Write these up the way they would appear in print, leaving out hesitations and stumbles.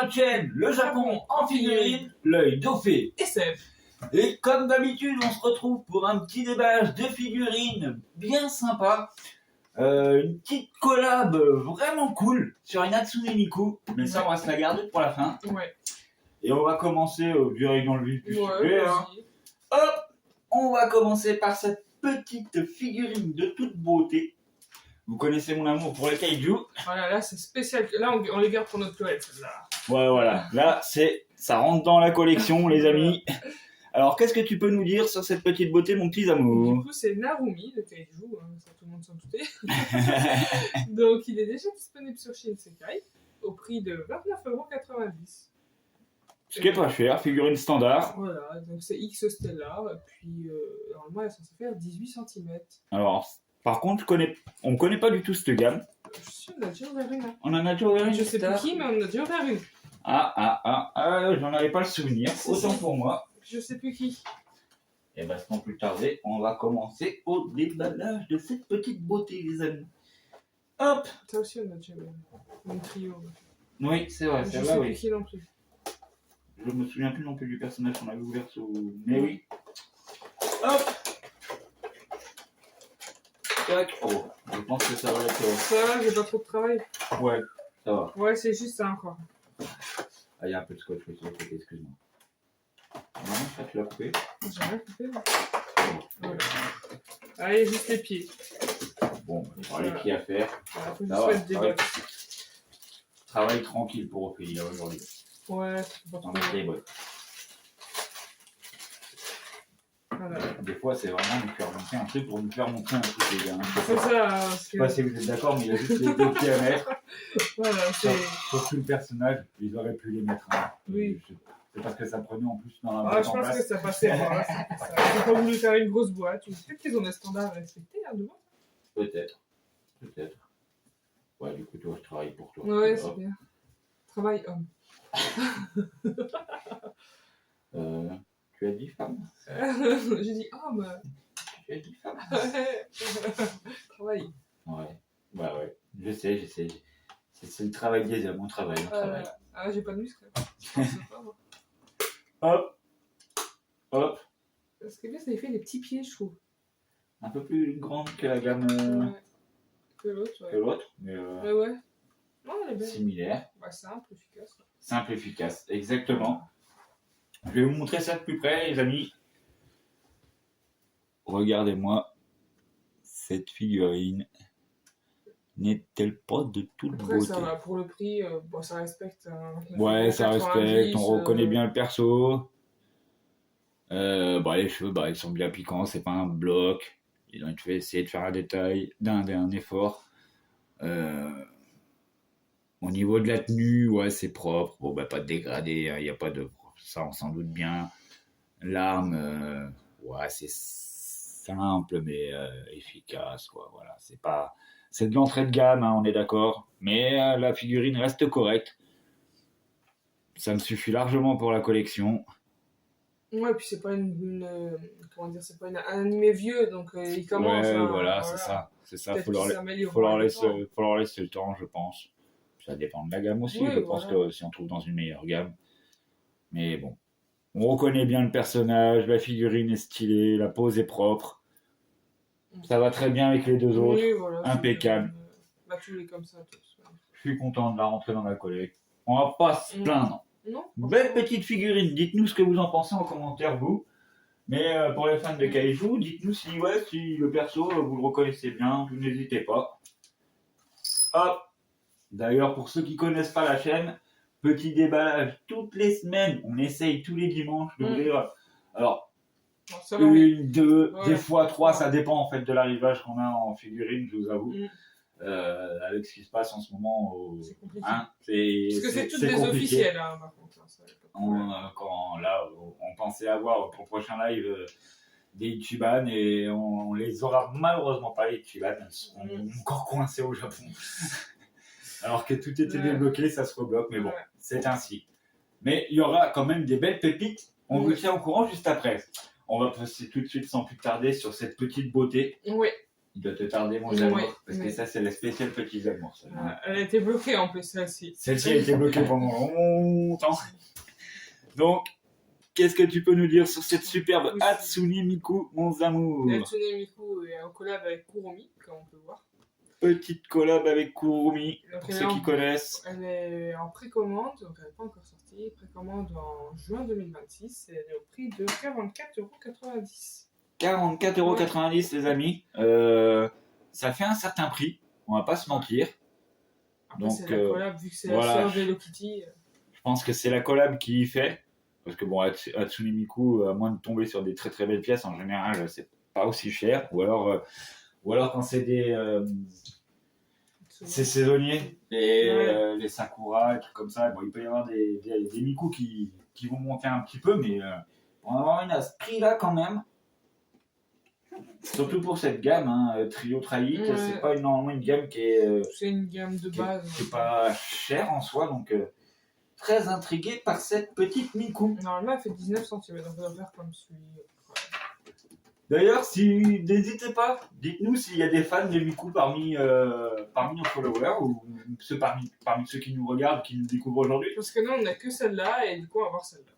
notre chaîne Le Japon en figurine, l'œil d'Ophé. Et Seb. Et comme d'habitude, on se retrouve pour un petit déballage de figurines bien sympa. Une petite collab vraiment cool sur une Hatsune Miku. Mais ça, on va se la garder pour la fin. Ouais. Et on va commencer direct dans le vif du sujet. Hein. Vas-y. Hop, on va commencer par cette petite figurine de toute beauté. Vous connaissez mon amour pour les kaiju. Voilà, là c'est spécial. Là on les garde pour notre Noël, celle-là. Ouais, voilà. Là, ça rentre dans la collection, les amis. Alors, qu'est-ce que tu peux nous dire sur cette petite beauté, mon petit amour? Du coup, c'est Narumi, le kaiju, hein, ça tout le monde s'en doutait. Donc, il est déjà disponible sur Shinsekai au prix de 29,90 €. Ce qui est pas cher, figurine standard. Voilà, donc c'est X Stellar, et puis normalement elle est censée faire 18 cm. Alors, par contre, on connaît pas du tout cette gamme. Je suis, on a déjà ouvert une. On en a déjà ouvert une. Je sais plus qui, mais on a déjà ouvert une. J'en avais pas le souvenir. Autant pour moi. Je sais plus qui. Et ben, sans plus tarder, on va commencer au déballage de cette petite beauté, les amis. Hop. Ça aussi, on a déjà ouvert une trio. Oui, c'est vrai, Je celle-là, sais plus oui. qui non plus. Je me souviens plus non plus du personnage qu'on avait ouvert sous... Mais oui. Hop. Tac. Oh, je pense que ça va être... Ça va, j'ai pas trop de travail. Ouais, ça va. Ouais, c'est juste ça encore. Ah, il y a un peu de scotch sur le côté, excuse-moi. Non, ça tu l'as coupé. J'ai rien coupé. Voilà. Allez, juste les pieds. Bon, il y aura les pieds à faire. Voilà, faut Ça juste va, mettre des ça va. bottes. Travail tranquille pour Ophélie aujourd'hui. Ouais, c'est pas On trop. va mettre les bottes. Voilà. Des fois, c'est vraiment nous faire montrer un truc pour nous faire montrer un truc, les gars. C'est ça. Je sais pas si vous êtes d'accord, mais il y a juste les deux pieds à mettre. Voilà, c'est. Surtout le personnage, ils auraient pu les mettre. Hein. Oui. C'est parce que ça prenait en plus dans la Ah, boîte je en pense que place. ça passait par là. J'ai pas voulu faire une grosse boîte. Peut-être qu'ils ont des standards à respecter là devant. Peut-être. Peut-être. Ouais, du coup, toi, je travaille pour toi. Ouais, Hop. c'est bien. Travail homme. Tu as dit femme? J'ai dit homme. Tu as dit femme? Travail. Ouais. Bah ouais. Je sais. C'est le travail des hommes, on travaille. Ah, j'ai pas de muscles. Je pense pas, moi. Hop. Hop. Ce qui est bien, ça lui fait des petits pieds, je trouve. Un peu plus grande que la gamme Ouais. Que l'autre, que ouais. l'autre, mais Ouais. Non, elle est belle. similaire. Bah, simple, efficace. Simple, efficace. Exactement. Je vais vous montrer ça de plus près, les amis. Regardez-moi cette figurine. N'est-elle pas de toute Après, beauté? ça va, pour le prix, bon, ça respecte. Ouais, ça 90, respecte, on reconnaît bien le perso. Les cheveux, ils sont bien piquants, c'est pas un bloc. Ils ont essayé de faire un détail, un effort. Au niveau de la tenue, ouais, c'est propre. Bon, pas de dégradé, il n'y a pas de... Ça, on s'en doute bien. L'arme, ouais, c'est simple, mais efficace, quoi. Voilà, c'est pas... C'est de l'entrée de gamme, hein, on est d'accord. Mais la figurine reste correcte. Ça me suffit largement pour la collection. Ouais, puis c'est pas comment dire, c'est pas un animé vieux, donc il commence. Ouais, hein, voilà, c'est ça. C'est ça, Peut-être faut leur qu'il s'améliore faut leur avec le laisser, faut leur laisser le temps, je pense. Ça dépend de la gamme aussi, Oui, je pense voilà. que si on trouve dans une meilleure gamme. Mais bon, on reconnaît bien le personnage, la figurine est stylée, la pose est propre. Ça va très bien avec les deux autres. Oui, voilà, Impeccable. Bah, tous les comme ça, tous. Je suis content de la rentrer dans la collecte. On va pas se plaindre. Non. Belle petite figurine, dites-nous ce que vous en pensez en commentaire, vous. Mais pour les fans de Kaiju, dites-nous si le perso, vous le reconnaissez bien, vous n'hésitez pas. Hop. D'ailleurs, pour ceux qui connaissent pas la chaîne, petit déballage toutes les semaines. On essaye tous les dimanches d'ouvrir. Alors, Bon, ça va, mais- une, deux, Ouais. des fois trois, ça dépend en fait de l'arrivage qu'on a en figurine, je vous avoue. Avec ce qui se passe en ce moment, C'est compliqué. hein, Parce que c'est toutes des compliqué. officielles, hein, par contre. Hein, ça, y a pas de problème. On pensait avoir pour le prochain live des Ichiban et on les aura malheureusement pas, les Ichiban. Elles seront encore coincées au Japon. Alors que tout était débloqué, ça se rebloque, mais bon, c'est ainsi. Mais il y aura quand même des belles pépites. On vous tient au courant juste après. On va passer tout de suite sans plus tarder sur cette petite beauté. Oui. Il doit te tarder, mon Ouais, amour. Parce ouais. que ça, c'est la spéciale petits amours. Ça. Elle a été bloquée en plus, celle-ci. Celle-ci a été bloquée pendant longtemps. Donc, qu'est-ce que tu peux nous dire sur cette superbe Oui. Hatsune Miku, mon amour? Hatsune Miku est en collab avec Kuromi, comme on peut voir. Petite collab avec Kurumi, Donc, pour ceux qui connaissent. Elle est en précommande, donc elle n'est pas encore sortie. Précommande en juin 2026. Et elle est au prix de 44,90 €. 44,90 € les amis. Ça fait un certain prix, on va pas se mentir. Après, Donc, c'est la collab, vu que c'est voilà. la sœur d'Hello Kitty. Je pense que c'est la collab qui y fait. Parce que bon, Hatsune Miku, à moins de tomber sur des très très belles pièces, en général, c'est pas aussi cher. Ou alors quand c'est c'est saisonnier, les Sakura, et trucs comme ça. Bon, il peut y avoir des Miku qui vont monter un petit peu, mais pour en avoir une à ce prix-là quand même, surtout pour cette gamme, hein, Trio Traït, c'est pas normalement une gamme qui est. C'est une gamme de base. Qui est pas chère en soi, donc très intrigué par cette petite Miku. Normalement, elle fait 19 cm, donc on va faire comme celui. D'ailleurs, n'hésitez pas, dites-nous s'il y a des fans de Miku parmi nos followers ou parmi ceux qui nous regardent, qui nous découvrent aujourd'hui. Parce que nous, on n'a que celle-là et du coup, on va voir celle-là.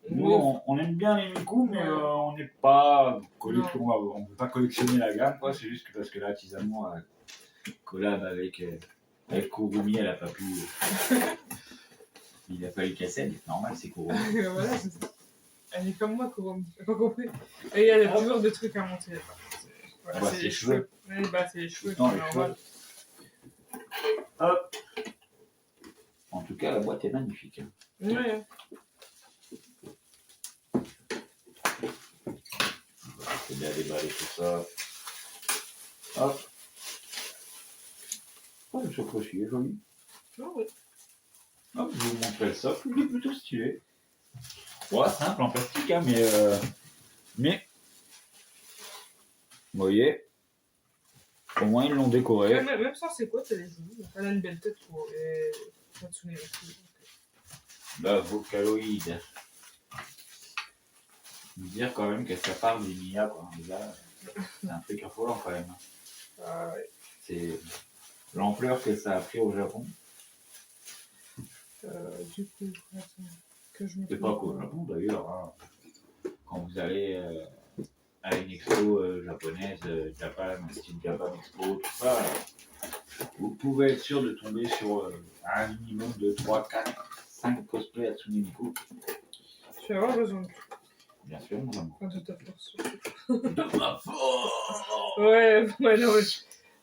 Nous, on aime bien les Miku, mais on n'est pas on ne peut pas collectionner la gamme, quoi. C'est juste que parce que là, Tisamour a collab avec Kurumi, elle a pas pu. Il a fallu casser, c'est normal, c'est Kurumi. Voilà, c'est ça. Elle est comme moi, Kurumi. T'as pas compris? Et elle a toujours des trucs à monter. Voilà, c'est les cheveux. Oui, bah, c'est les cheveux. Non, les cheveux. Hop. En tout cas, la boîte est magnifique. Ouais. C'est bien déballer tout ça. Hop. Oh, le chocolat aussi est joli. Oh, oui. Hop, je vais vous montrer le socle. Il est plutôt stylé. Ouais, simple en plastique, hein, mais vous voyez, au moins ils l'ont décoré. Même sans c'est quoi, t'as les joues. Elle a une belle tête pour les Hatsune Miku. La vocaloïde. Dire quand même que ça parle du Nia, quoi. Là, c'est un truc affolant quand même. Ah ouais. C'est l'ampleur que ça a pris au Japon. Du coup, attends, que je me C'est pas qu'au Japon d'ailleurs. Hein. Quand vous allez à une expo japonaise, Japan, style Japan Expo, tout ça, vous pouvez être sûr de tomber sur un minimum de 3, 4, 5 cosplays Hatsune Miku. Tu vas avoir besoin de Bien sûr, mon amour. de ta force. De ma force. Ouais, non,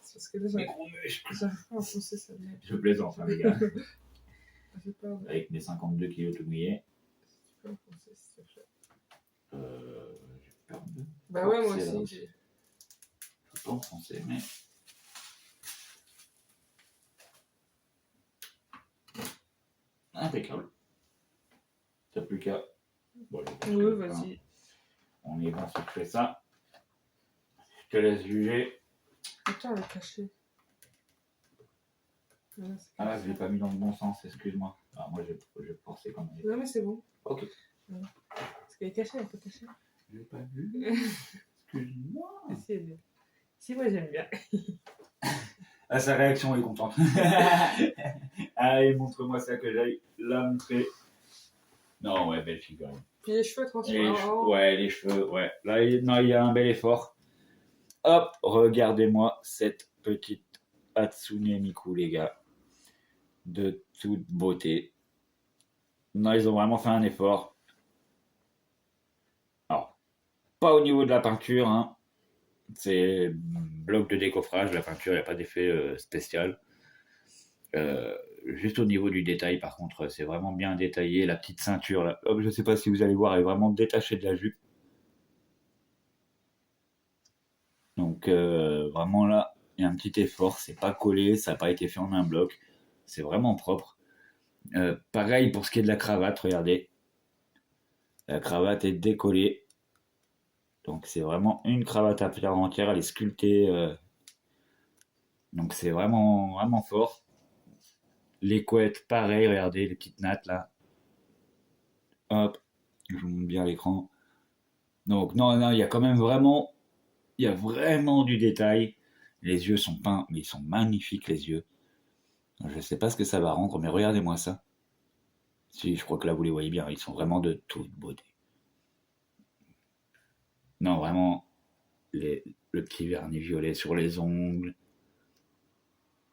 c'est parce que déjà, Mes gros muscles. j'arrive pas à foncer celle-là. Je plaisante, hein, les gars. J'ai peur de... Avec mes 52 kilos tout mouillés. Tu peux enfoncer, s'il te plaît. J'ai peur de. Bah ouais, moi C'est là. aussi. Je peux pas enfoncer, mais. Impeccable. T'as plus qu'à. Bon, Oui, vas-y. On est bon si tu fais ça. Je te laisse juger. Attends, elle est cachée. Voilà, Ah, je l'ai pas mis dans le bon sens, excuse-moi. Ah, moi, j'ai forcé comme elle. Non, mais c'est bon. Ok. Voilà. Parce qu'elle est cachée, elle est pas cachée. Je l'ai pas vu. Excuse-moi. Si, moi j'aime bien. Ah, sa réaction, elle est contente. Allez, montre-moi ça que j'aille la montrer. Non, ouais, belle fille quand même. Puis les cheveux transparents. Ouais, les cheveux, ouais. Là, il y a un bel effort. Hop, regardez-moi cette petite Hatsune Miku, les gars. De toute beauté. Non, ils ont vraiment fait un effort. Alors, pas au niveau de la peinture, hein. C'est bloc de décoffrage, la peinture, il n'y a pas d'effet spécial. Juste au niveau du détail, par contre, c'est vraiment bien détaillé. La petite ceinture, là, hop, je ne sais pas si vous allez voir, elle est vraiment détachée de la jupe. Donc, vraiment là, il y a un petit effort. C'est pas collé, ça n'a pas été fait en un bloc. C'est vraiment propre. Pareil pour ce qui est de la cravate, regardez. La cravate est décollée. Donc c'est vraiment une cravate à part entière, elle est sculptée. Donc c'est vraiment, vraiment fort. Les couettes, pareil, regardez les petites nattes là. Hop, je vous montre bien l'écran. Donc non, il y a quand même vraiment Il y a vraiment du détail. Les yeux sont peints, mais ils sont magnifiques, les yeux. Je ne sais pas ce que ça va rendre, mais regardez-moi ça. Si, je crois que là, vous les voyez bien. Ils sont vraiment de toute beauté. Non, vraiment, le petit vernis violet sur les ongles.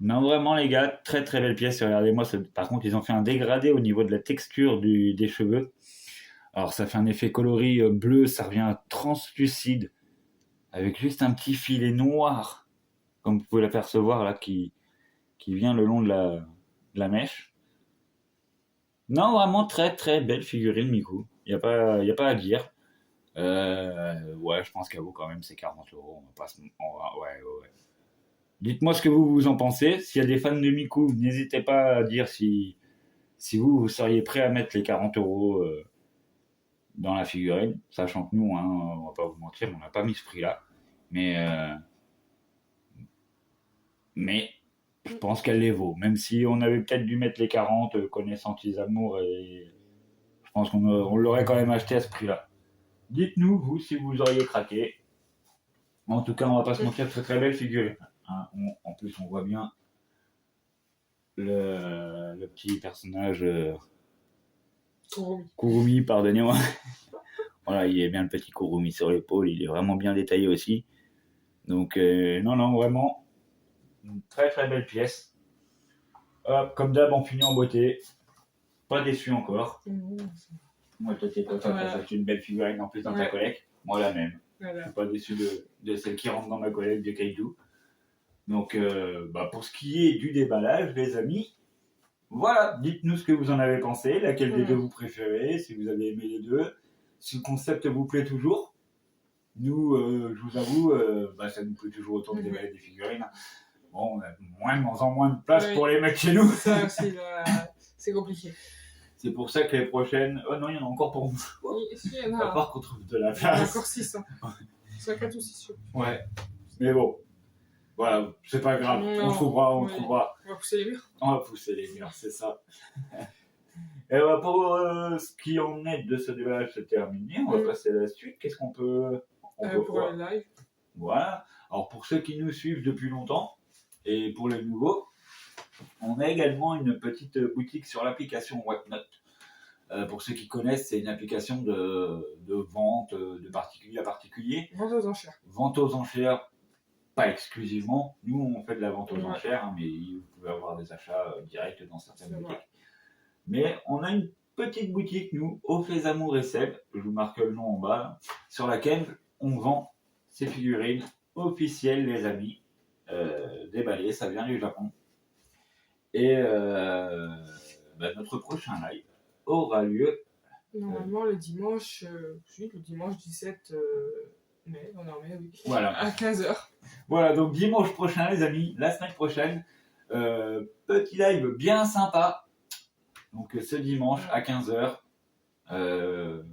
Non, vraiment, les gars, très très belle pièce. Regardez-moi, par contre, ils ont fait un dégradé au niveau de la texture des cheveux. Alors, ça fait un effet coloris bleu, ça revient à translucide, avec juste un petit filet noir, comme vous pouvez l'apercevoir là, qui vient le long de la mèche. Non, vraiment, très très belle figurine, Miku. Il n'y a pas à dire. Ouais, je pense qu'à vous, quand même, c'est 40 €. On va pas ouais. Dites-moi ce que vous en pensez. S'il y a des fans de Miku, n'hésitez pas à dire si vous seriez prêt à mettre les 40 € dans la figurine. Sachant que nous, hein, on va pas vous mentir, on n'a pas mis ce prix-là. Mais je pense qu'elle les vaut. Même si on avait peut-être dû mettre les 40, connaissant Isamour, et je pense qu'on l'aurait quand même acheté à ce prix-là. Dites-nous, vous, si vous auriez craqué. En tout cas, on va pas se mentir, très très belle figurine. Hein, en plus, on voit bien le petit personnage Kurumi, pardonnez-moi. Voilà, il est bien le petit Kurumi sur l'épaule, il est vraiment bien détaillé aussi. Donc, non, vraiment, une très très belle pièce. Hop, comme d'hab, on finit en beauté. Pas déçu encore. Moi, toi, t'es pas acheté une belle figurine en plus dans ta collecte. Moi, la même. Voilà. Je suis pas déçu de celle qui rentre dans ma collecte de Kaiju. Donc, pour ce qui est du déballage, les amis, voilà, dites-nous ce que vous en avez pensé, laquelle des deux vous préférez, si vous avez aimé les deux, si le concept vous plaît toujours. Nous, je vous avoue, ça nous plaît toujours autant de déballer des figurines. Bon, on a moins de place pour les mettre chez nous. Ça aussi, c'est compliqué. C'est pour ça que les prochaines... Oh non, il y en a encore pour vous. Oui, il y en a. Par contre, de la place. Il y en a encore 6. Hein. 4 ou 6. Ouais. Mais bon, voilà, c'est pas grave. Non, on trouvera. On va pousser les murs. C'est ça. Et pour ce qui en est de ce déballage, c'est terminé. On va passer à la suite. Qu'est-ce qu'on peut... pour le live. Voilà. Alors, pour ceux qui nous suivent depuis longtemps, et pour les nouveaux, on a également une petite boutique sur l'application Whatnote. Pour ceux qui connaissent, c'est une application de vente de particulier à particulier. Vente aux enchères. Vente aux enchères, pas exclusivement. Nous, on fait de la vente aux enchères, hein, mais vous pouvez avoir des achats directs dans certaines boutiques. Mais on a une petite boutique, nous, au Amour et Seb, je vous marque le nom en bas, sur laquelle on vend ces figurines officielles, les amis, déballées, ça vient du Japon. Et notre prochain live aura lieu normalement le dimanche 17 mai, on est en mai, oui. Voilà. À 15h. Voilà, donc dimanche prochain, les amis, la semaine prochaine, petit live bien sympa. Donc ce dimanche à 15h, il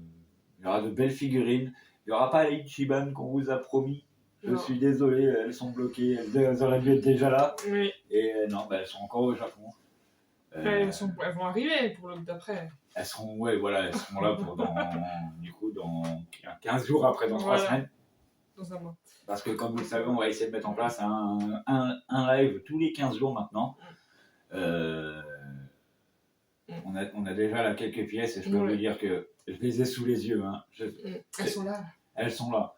y aura de belles figurines. Il n'y aura pas les Ichiban qu'on vous a promis. Je suis désolé, elles sont bloquées. Elles auraient dû être déjà là. Oui. Et non, elles sont encore au Japon. Elles vont arriver pour le d'après. Elles seront là pour dans 15 jours après, dans 3 semaines. Dans un mois. Parce que comme vous le savez, on va essayer de mettre en place un live tous les 15 jours maintenant. On a déjà là quelques pièces et je peux vous dire que je les ai sous les yeux. Hein. Elles sont là. Elles sont là.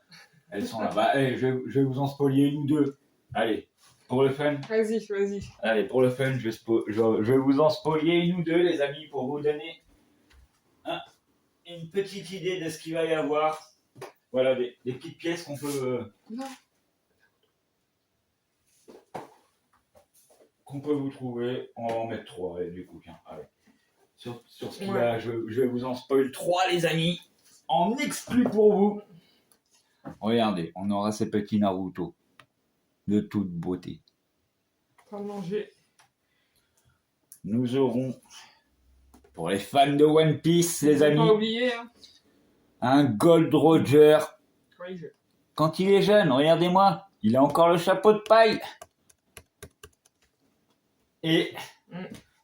Allez, je vais vous en spoiler une ou deux. Allez, pour le fun. Vas-y. Allez, pour le fun, je vais vous en spoiler une ou deux, les amis, pour vous donner une petite idée de ce qu'il va y avoir. Voilà, des petites pièces qu'on peut... qu'on peut vous trouver. On va en mettre 3, et du coup, tiens, allez. Sur ce qu'il y a, je vais vous en spoiler 3, les amis, en exclu pour vous. Regardez, on aura ces petits Naruto de toute beauté. Pas manger. Nous aurons, pour les fans de One Piece, les amis, pas oublier, un Gold Roger. Oui, quand il est jeune, regardez-moi, il a encore le chapeau de paille. Et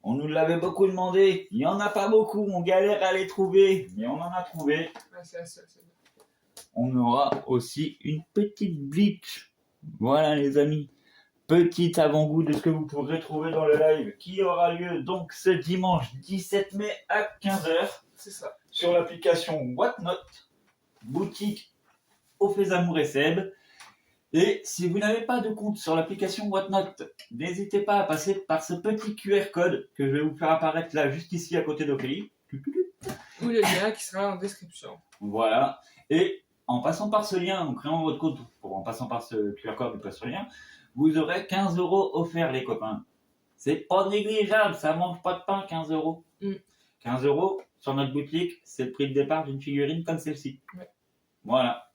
on nous l'avait beaucoup demandé. Il n'y en a pas beaucoup, on galère à les trouver, mais on en a trouvé. C'est la seule. on aura aussi une petite bleach. Voilà les amis, petit avant-goût de ce que vous pourrez trouver dans le live qui aura lieu donc ce dimanche 17 mai à 15h. C'est ça. Sur l'application Whatnot, boutique au Fezamour et Seb. Et si vous n'avez pas de compte sur l'application Whatnot, n'hésitez pas à passer par ce petit QR code que je vais vous faire apparaître là, juste ici à côté d'Ophélie. Ou le lien qui sera en description. Voilà. Et en passant par ce lien, en créant votre compte, en passant par ce QR code ou par ce lien, vous aurez 15 € offerts, les copains. C'est pas négligeable, ça mange pas de pain, 15 €. 15 € sur notre boutique, c'est le prix de départ d'une figurine comme celle-ci. Ouais. Voilà.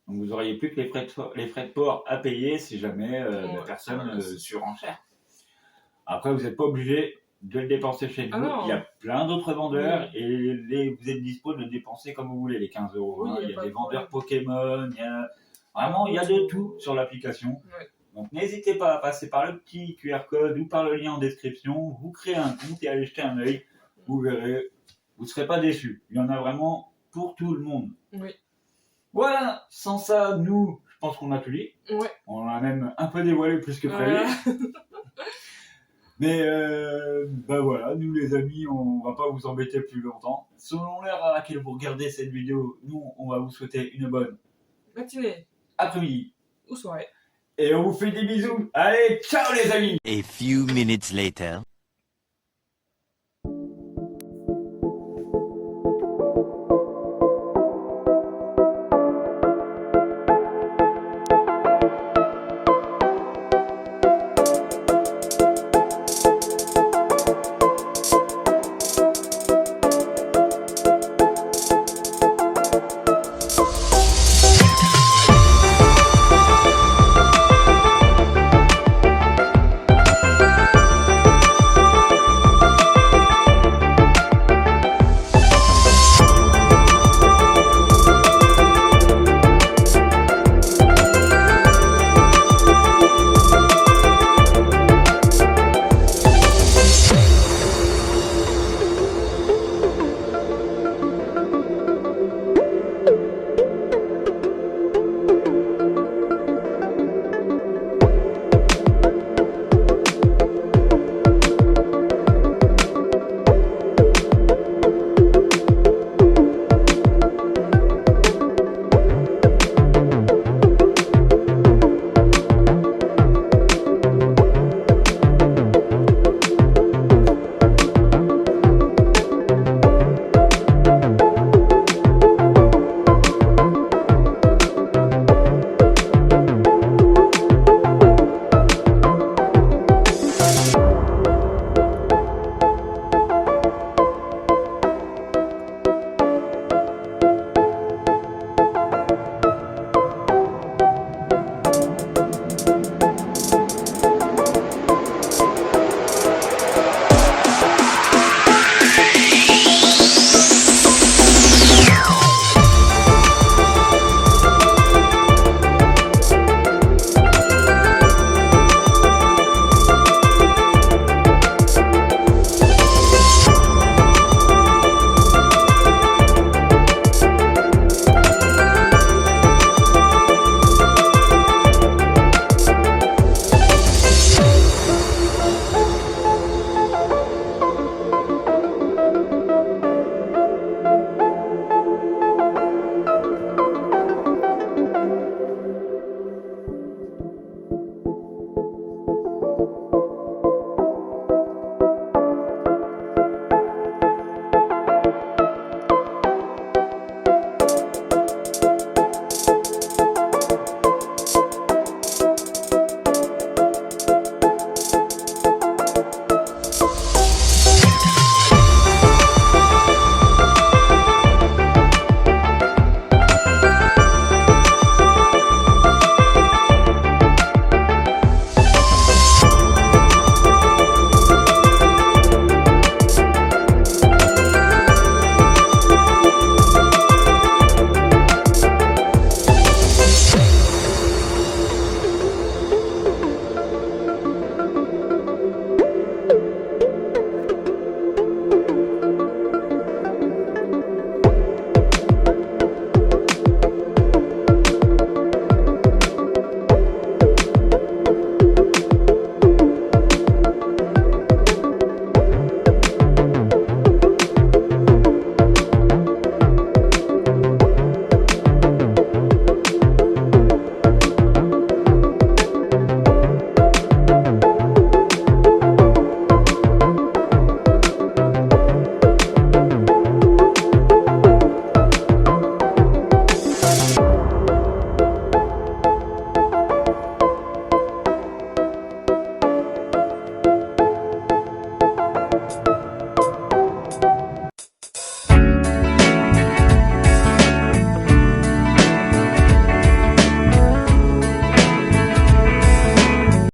Donc vous n'auriez plus que les frais de port à payer si jamais la personne surenchère. Après, vous n'êtes pas obligé de le dépenser chez vous. Il y a plein d'autres vendeurs et vous êtes dispo de le dépenser comme vous voulez, les 15 €. Oui, il y a des vendeurs Pokémon, il y a de tout sur l'application. Ouais. Donc n'hésitez pas à passer par le petit QR code ou par le lien en description. Vous créez un compte et allez jeter un œil. Vous verrez, vous ne serez pas déçus. Il y en a vraiment pour tout le monde. Oui. Voilà, sans ça, nous, je pense qu'on a tout dit. Ouais. On a même un peu dévoilé plus que prévu. Mais voilà, nous les amis, on va pas vous embêter plus longtemps. Selon l'heure à laquelle vous regardez cette vidéo, nous, on va vous souhaiter une bonne matinée, après-midi ou soirée. Et on vous fait des bisous. Allez, ciao les amis. A few minutes later.